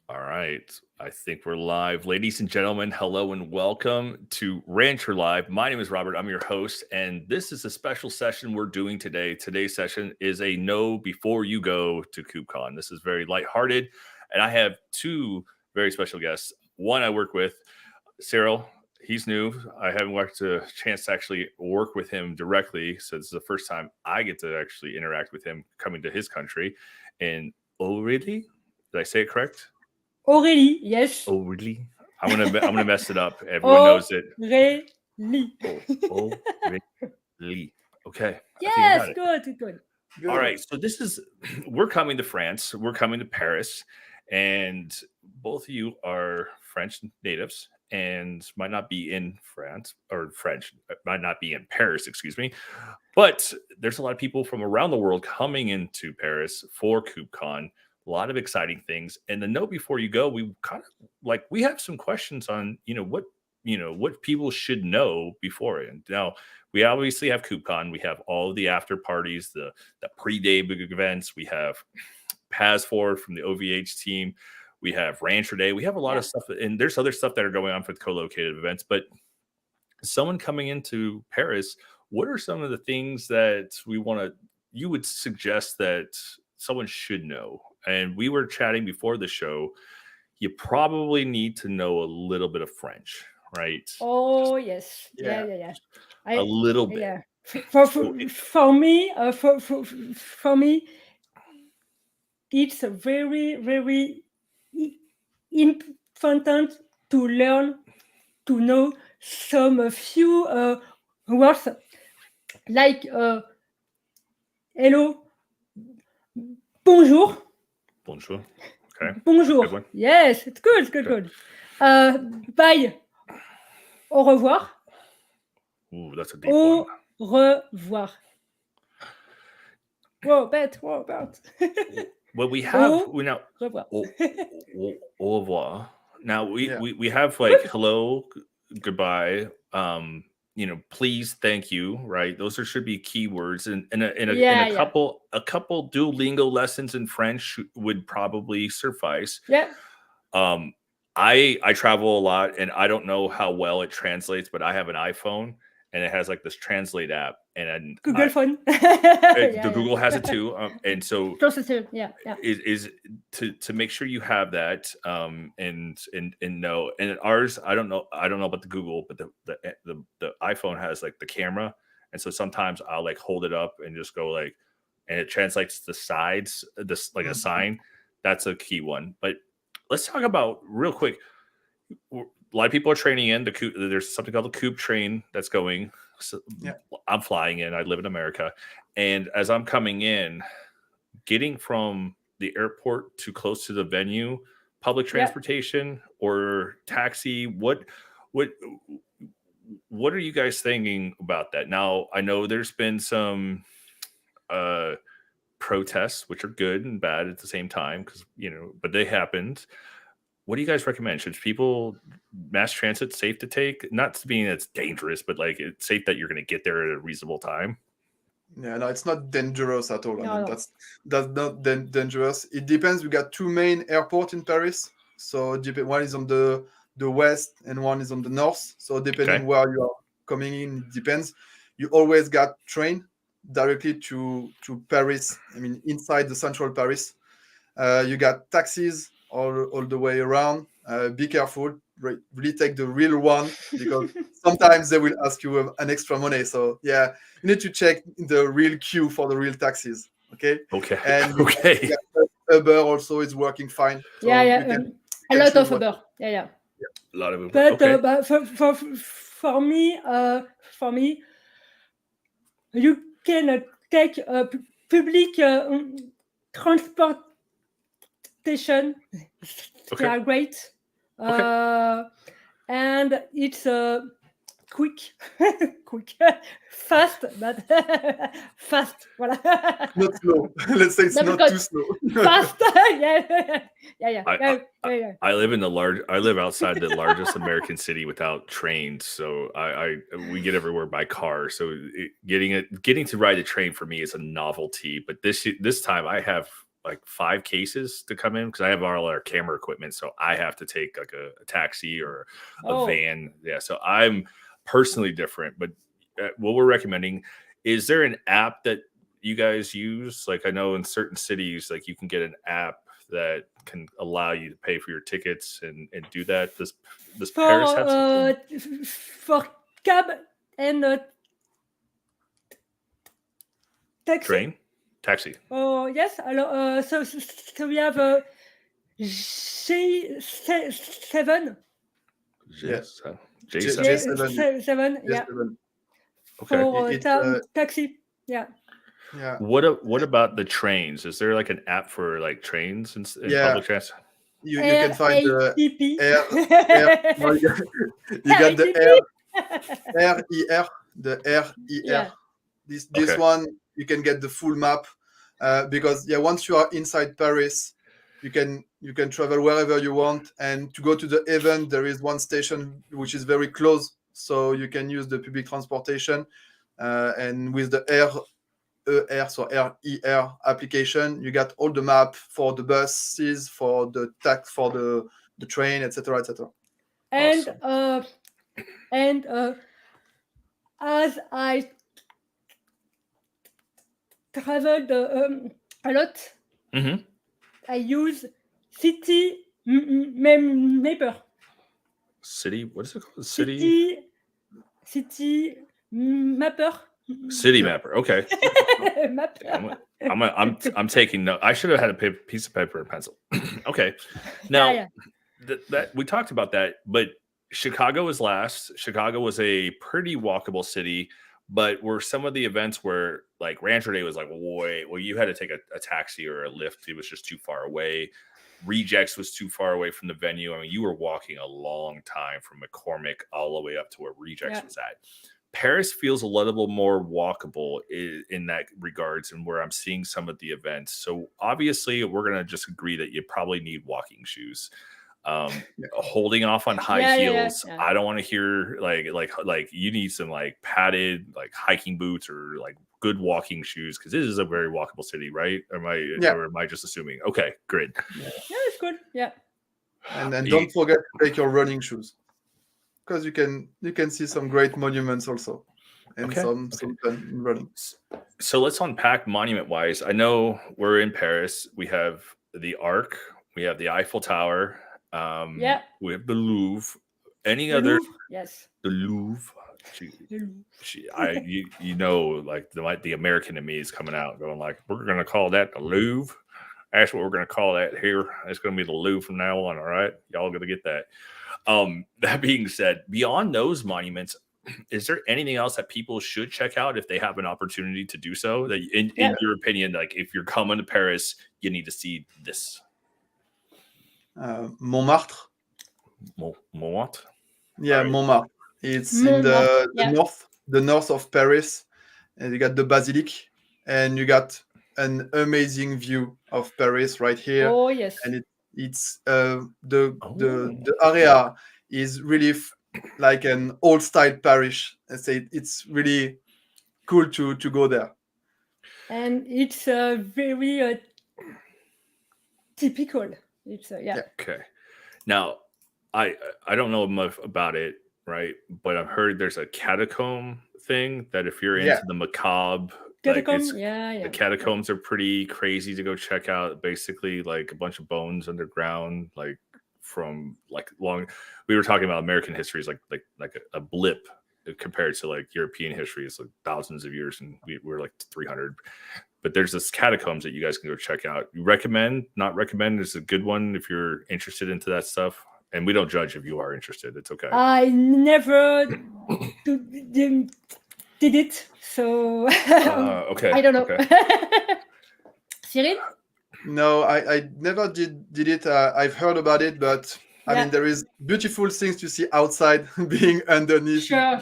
All right. I think we're live. Ladies and gentlemen, hello and welcome to Rancher Live. My name is Robert. I'm your host, and this is a special session we're doing today. Today's session is a know before you go to KubeCon. This is very lighthearted, and I have two very special guests. One I work with, Cyril. He's new. I haven't got a chance to actually work with him directly, so this is the first time I get to actually interact with him coming to his country. And Aurélie, did I say it correct? Aurélie, yes. Aurélie. I'm gonna mess it up. Everyone knows it. Aurélie. Aurélie. Okay. Yes, good. All right. So we're coming to France. We're coming to Paris, and both of you are French natives and might not be in France or French, might not be in Paris, excuse me. But there's a lot of people from around the world coming into Paris for KubeCon. A lot of exciting things. And the note before you go, we have some questions on, what people should know before it. Now, we obviously have KubeCon. We have all of the after parties, the pre-day big events. We have Pass Forward from the OVH team. We have Rancher Day. We have a lot of stuff. And there's other stuff that are going on for the co-located events. But someone coming into Paris, what are some of the things that you would suggest that someone should know? And we were chatting before the show. You probably need to know a little bit of French, right? Oh, yes. Yeah. A little bit. Yeah. For me, it's very, very important to learn to know some few words like hello, bonjour. Bonjour. Okay. Bonjour. Yes, it's good. Bye. Au revoir. Ooh, that's a deep one. Au revoir. Robert. Well, we have now. Au revoir. Now we have like hello, goodbye. Please, thank you. Right, those should be keywords, and a couple Duolingo lessons in French would probably suffice. Yeah. I travel a lot, and I don't know how well it translates, but I have an iPhone, and it has like this translate app, and Google phone. Google has it too, and so is to make sure you have that, and know. And ours, I don't know about the Google, but the iPhone has like the camera, and so sometimes I'll like hold it up and just go like, and it translates the sides, this like a sign. That's a key one, but. Let's talk about real quick. A lot of people are training in there's something called the Kube train that's going. So I'm flying in. I live in America, and as I'm coming in, getting from the airport to close to the venue, public transportation or taxi. What are you guys thinking about that? Now, I know there's been some protests, which are good and bad at the same time, because but they happened. What do you guys recommend? Should people mass transit safe to take? Not being it's dangerous, but like it's safe that you're going to get there at a reasonable time. Yeah, no, it's not dangerous at all. I mean, that's not dangerous. It depends. We got two main airports in Paris. So one is on the west and one is on the north. So depending where you are coming in, it depends. You always got train directly to Paris. I mean, inside the central Paris. You got taxis all the way around. Be careful. Really take the real one, because sometimes they will ask you an extra money. So you need to check the real queue for the real taxis. Okay. And Uber also is working fine. So a lot of Uber. Yeah. A lot of Uber. But for me, you can take public transportation. They are great. And it's quick, fast, but fast. Not slow. Let's say it's not too slow. Fast. I live outside the largest American city without trains, so we get everywhere by car. So getting to ride the train for me is a novelty. But this time I have like 5 cases to come in because I have all our camera equipment, so I have to take like a taxi or a van. Yeah, so I'm personally different, but what we're recommending, is there an app that you guys use? Like I know in certain cities, like you can get an app that can allow you to pay for your tickets and do that. Does Paris have something? For cab and taxi? Taxi. Oh yes. So we have G7. Yes. J7. J7. Yeah. Okay. For taxi. Yeah. Yeah. What about the trains? Is there like an app for like trains and public transport? You can find the air. No, you got the RER, the RER. Yeah. This one you can get the full map because once you are inside Paris, you can travel wherever you want, and to go to the event there is one station which is very close, so you can use the public transportation and with the RER, so RER application, you got all the map for the buses, for the tax, for the train, etc., etc. And Awesome. and as I traveled a lot, I use City Mapper. City? What is it called? City Mapper. City Mapper. Okay. Mapper. I'm taking note. I should have had a piece of paper and pencil. Okay. Now that we talked about that, but Chicago was last. Chicago was a pretty walkable city, but were some of the events where like Rancher Day was like, well, you had to take a taxi or a Lyft. It was just too far away. Rejects was too far away from the venue. I mean, you were walking a long time from McCormick all the way up to where Rejects was at. Paris feels a little more walkable in that regards, and where I'm seeing some of the events. So obviously, we're gonna just agree that you probably need walking shoes. Holding off on high heels. I don't want to hear like you need some like padded like hiking boots or like good walking shoes, because this is a very walkable city, right? Or am I just assuming? Okay, great. Yeah, it's good. Yeah. And then don't forget to take your running shoes, because you can see some great monuments also, and some fun running. So let's unpack monument wise. I know we're in Paris. We have the Arc. We have the Eiffel Tower. We have the Louvre. Any other? Louvre? Yes. The Louvre. You know, like the American in me is coming out, going like, we're gonna call that the Louvre. That's what we're gonna call that here. It's gonna be the Louvre from now on. All right, y'all gonna get that. That being said, beyond those monuments, is there anything else that people should check out if they have an opportunity to do so? That, in your opinion, like if you're coming to Paris, you need to see this. Montmartre. Montmartre. Yeah, Montmartre. It's in the north of Paris, and you got the basilic, and you got an amazing view of Paris right here. Oh yes. And it's the area is really like an old style Paris. I say it's really cool to go there. And it's very typical. It's Okay. Now, I don't know much about it, right? But I've heard there's a catacomb thing that if you're into the macabre, Catacombs, the catacombs are pretty crazy to go check out. Basically, like a bunch of bones underground, like from like long. We were talking about American history is like a blip compared to like European history. It's like thousands of years, and we're like 300. But there's this catacombs that you guys can go check out. You recommend, not recommend? It's a good one if you're interested into that stuff. And we don't judge if you are interested. It's okay. I never did it, so okay. I don't know. Okay. Cyril? No, I never did it. I've heard about it, but I mean, there is beautiful things to see outside being underneath. Sure.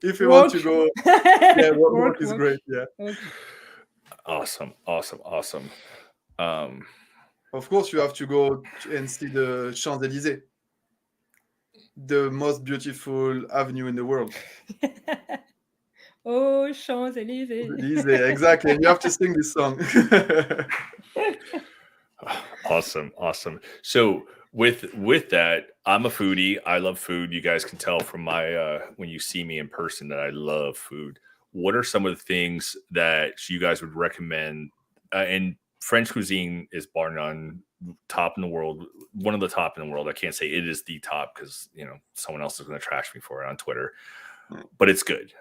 If you want to go, work is great. Yeah. Okay. Awesome. Of course, you have to go and see the Champs-Élysées, the most beautiful avenue in the world. aux Champs-Élysées. Élysées, exactly. And you have to sing this song. Awesome. So with that, I'm a foodie. I love food. You guys can tell from my when you see me in person that I love food. What are some of the things that you guys would recommend? And French cuisine is bar none top in the world, one of the top in the world. I can't say it is the top because someone else is going to trash me for it on Twitter, but it's good.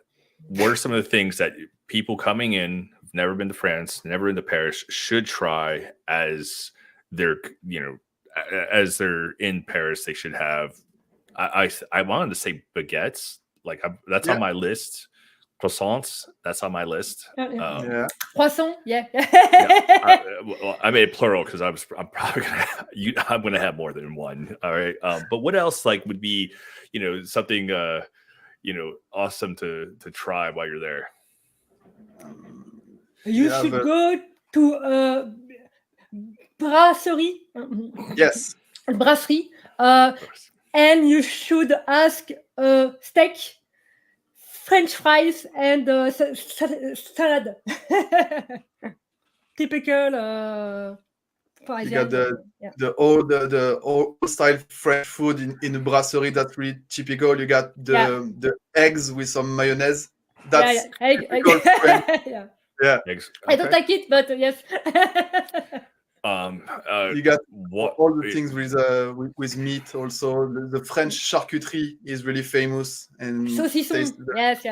What are some of the things that people coming in, who've never been to France, never been to Paris, should try as they're as they're in Paris? They should have. I wanted to say baguettes, like that's on my list. Croissants, that's on my list. Croissant, yeah. Well, I made it plural because I'm probably gonna have more than one. All right, but what else would be something awesome to try while you're there? You should go to a brasserie. Yes. Brasserie. And you should ask steak, French fries, and salad. Typical. You got the old style French food in a brasserie that's really typical. You got the eggs with some mayonnaise. That's egg. Yeah. Eggs. Okay. I don't like it, but yes. You got all the things with meat also. The French charcuterie is really famous. And saucisson. Yes.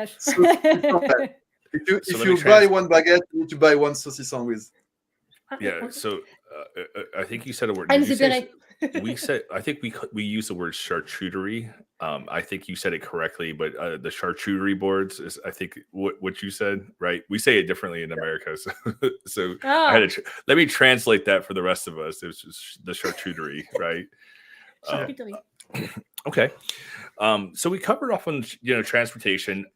If you buy one baguette, you need to buy one saucisson with. Yeah, so I think you said a word. I think we use the word charcuterie. I think you said it correctly, but the charcuterie boards is, I think, what you said, right? We say it differently in America, so I had to let me translate that for the rest of us. It was just the charcuterie, right? Charcuterie. Okay, so we covered off on transportation.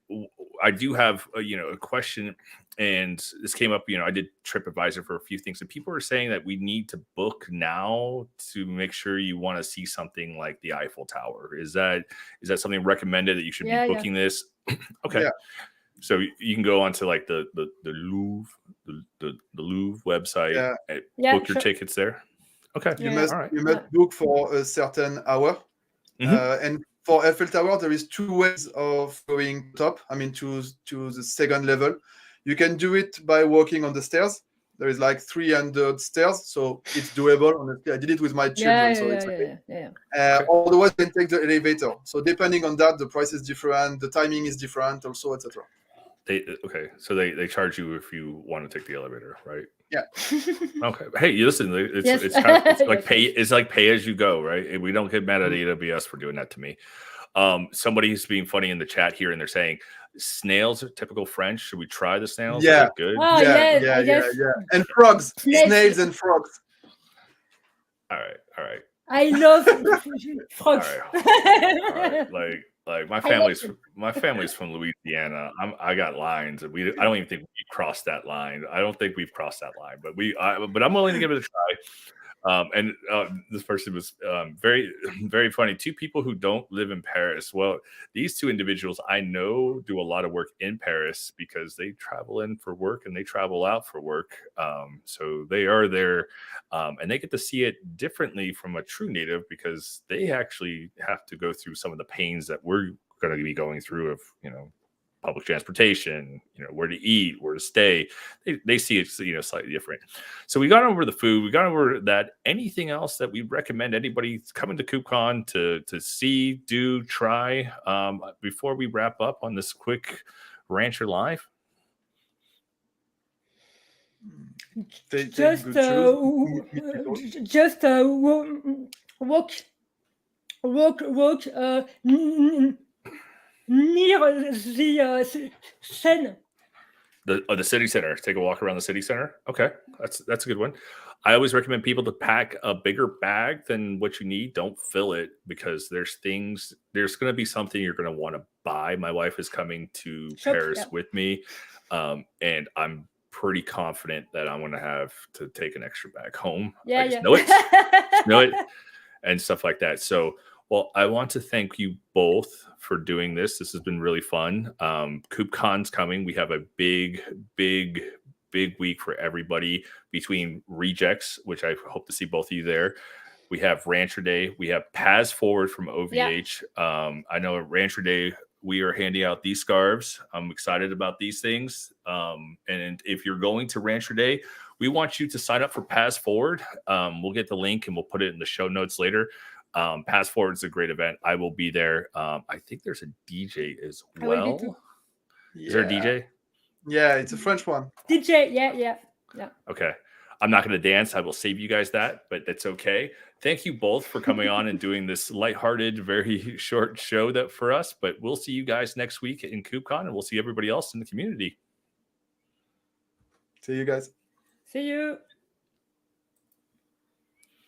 I do have a question, and this came up. I did TripAdvisor for a few things, and people are saying that we need to book now to make sure you want to see something like the Eiffel Tower. Is that something recommended that you should be booking this? Okay, so you can go onto the Louvre, the Louvre website, and book your tickets there. Okay, you must book for a certain hour, and for Eiffel Tower, there is two ways of going top. I mean, to the second level. You can do it by walking on the stairs. There is 300 stairs, so it's doable. Honestly, I did it with my children, so it's okay. Otherwise, you can take the elevator. So depending on that, the price is different, the timing is different, also, etc. So they charge you if you want to take the elevator, right? Yeah. Okay. Hey, listen, it's like pay. It's like pay as you go, right? We don't get mad at AWS for doing that to me. Somebody's being funny in the chat here, and they're saying snails are typical French. Should we try the snails? Yeah. Good. Oh, yeah. And frogs. Snails and frogs. All right. I love frogs. All right. Like my family's from Louisiana. I got lines. I don't even think we crossed that line. I don't think we've crossed that line, but I'm willing to give it a try. And this person was very, very funny. Two people who don't live in Paris. Well, these two individuals I know do a lot of work in Paris because they travel in for work and they travel out for work. So they are there and they get to see it differently from a true native because they actually have to go through some of the pains that we're going to be going through of, public transportation, where to eat, where to stay. They see it, slightly different. So we got over the food. We got over that. Anything else that we recommend anybody coming to KubeCon to see, do, try before we wrap up on this quick Rancher Live? Just walk near the Seine. The city center. Take a walk around the city center. Okay, that's a good one. I always recommend people to pack a bigger bag than what you need. Don't fill it because there's going to be something you're going to want to buy. My wife is coming to Paris with me, and I'm pretty confident that I'm going to have to take an extra bag home. Know it, and stuff like that. So Well, I want to thank you both for doing this. This has been really fun. KubeCon's coming. We have a big week for everybody between rejects, which I hope to see both of you there. We have Rancher Day. We have Pass Forward from OVH. I know at Rancher Day, we are handing out these scarves. I'm excited about these things. And if you're going to Rancher Day, we want you to sign up for Pass Forward. We'll get the link and we'll put it in the show notes later. Pass Forward is a great event. I will be there. I think there's a DJ as well. Is there a DJ? Yeah, it's a French one. DJ, yeah. Okay. I'm not going to dance. I will save you guys that, but that's okay. Thank you both for coming on and doing this lighthearted, very short show that for us. But we'll see you guys next week in KubeCon, and we'll see everybody else in the community. See you guys. See you.